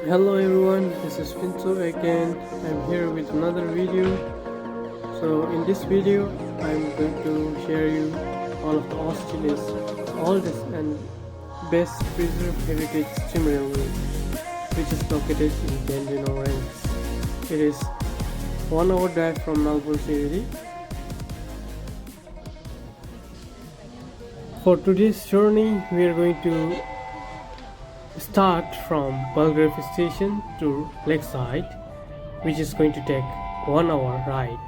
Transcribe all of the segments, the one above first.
Hello everyone, this is Pinto again. I'm here with another video. So in this video, I'm going to share you all of the Australia's oldest and best preserved heritage steam railway, which is located in Dandenong Ranges. It is 1 hour drive from Melbourne city. For today's journey, we are going to start from Belgrave station to Lakeside, which is going to take 1 hour ride.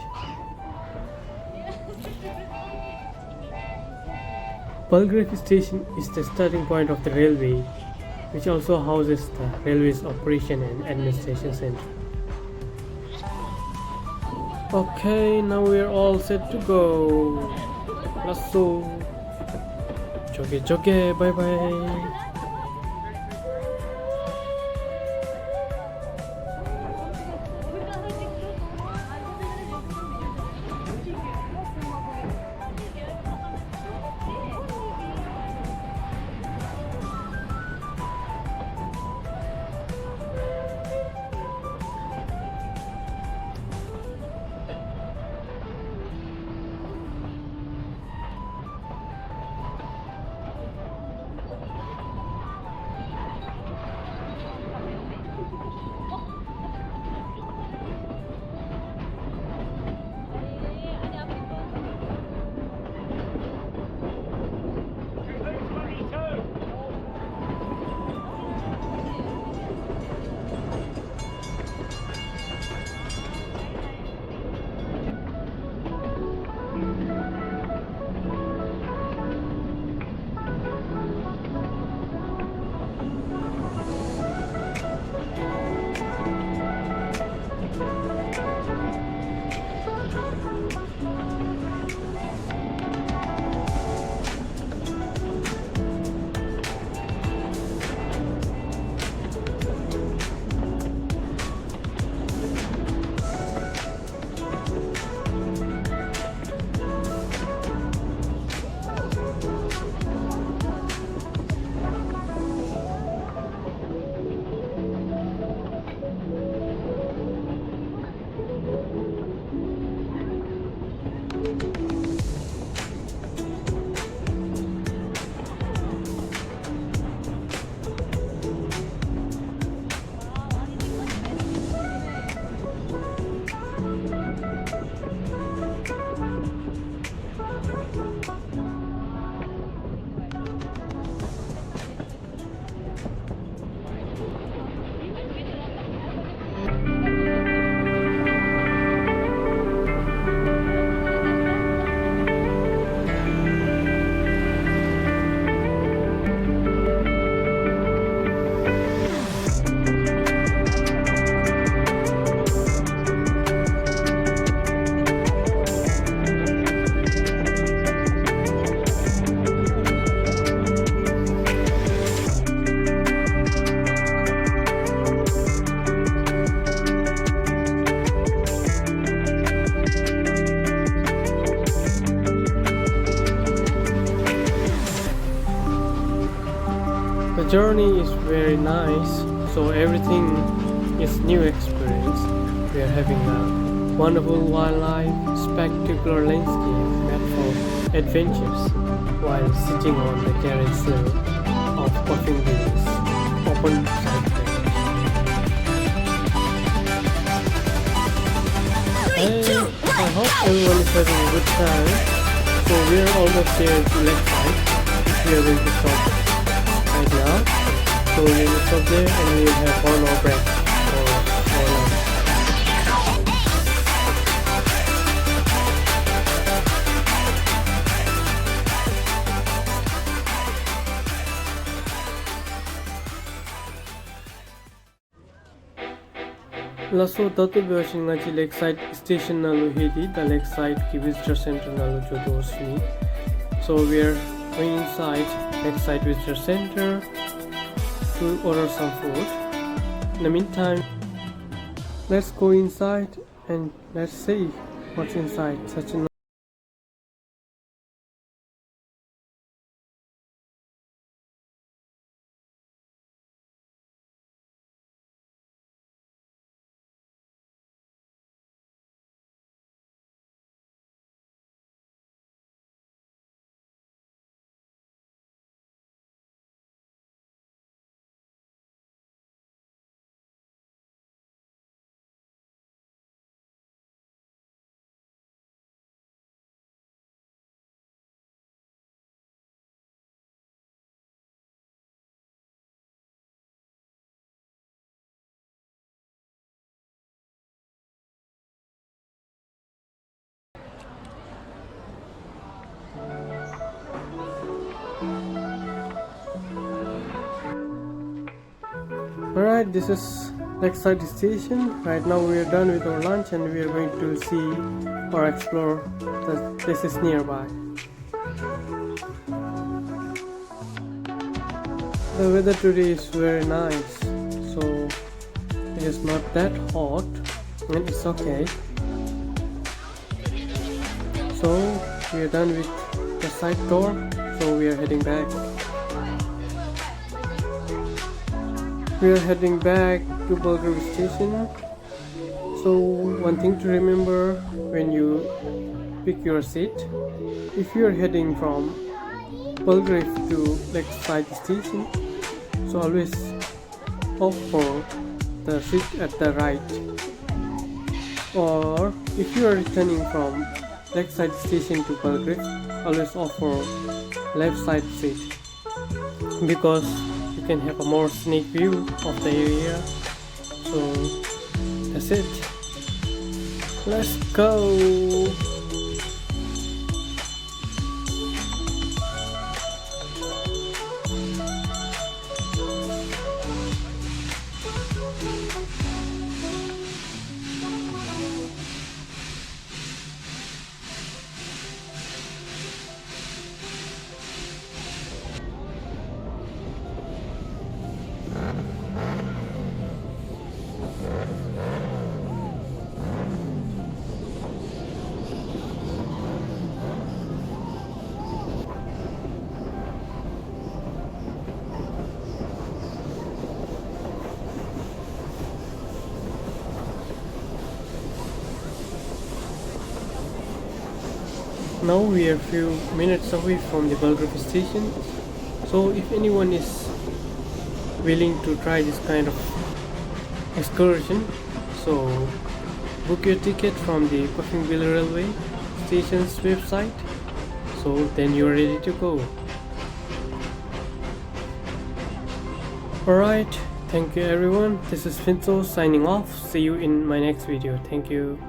Belgrave station is the starting point of the railway, which also houses the railway's operation and administration center. Okay, now we are all set to go. Let's go. Joge joge, bye bye. The journey is very nice, so everything is new experience. We are having a wonderful wildlife, spectacular landscape made for adventures while sitting on the carriage hill of puffing bees, open side range. I hope everyone is having a good time. So we are almost here to Lakeside. We are going to stop right now, so we will stop there and we will have 1 hour break for lunch. Lasso tatu beosin ngaji Lakeside station nalu hedi the Lakeside ki visitor center nalu jodosni. So we are going inside Lakeside visitor center to order some food. In the meantime, let's go inside and let's see what's inside such a Alright, this is Lakeside station. Right now we are done with our lunch and we are going to see or explore the places nearby. The weather today is very nice, so it is not that hot and it's okay. So we are done with the side tour, so we are heading back. We are heading back to Belgrave station. So one thing to remember when you pick your seat, if you are heading from Belgrave to Lakeside station, so always opt for the seat at the right, or if you are returning from Lakeside station to Belgrave, always opt for left side seat, because you can have a more scenic view of the area. So that's it, let's go. Now we are few minutes away from the Belgrave station, so if anyone is willing to try this kind of excursion, so book your ticket from the Puffingville Railway Station's website, so then you are ready to go. Alright, thank you everyone, this is Finzo signing off. See you in my next video. Thank you.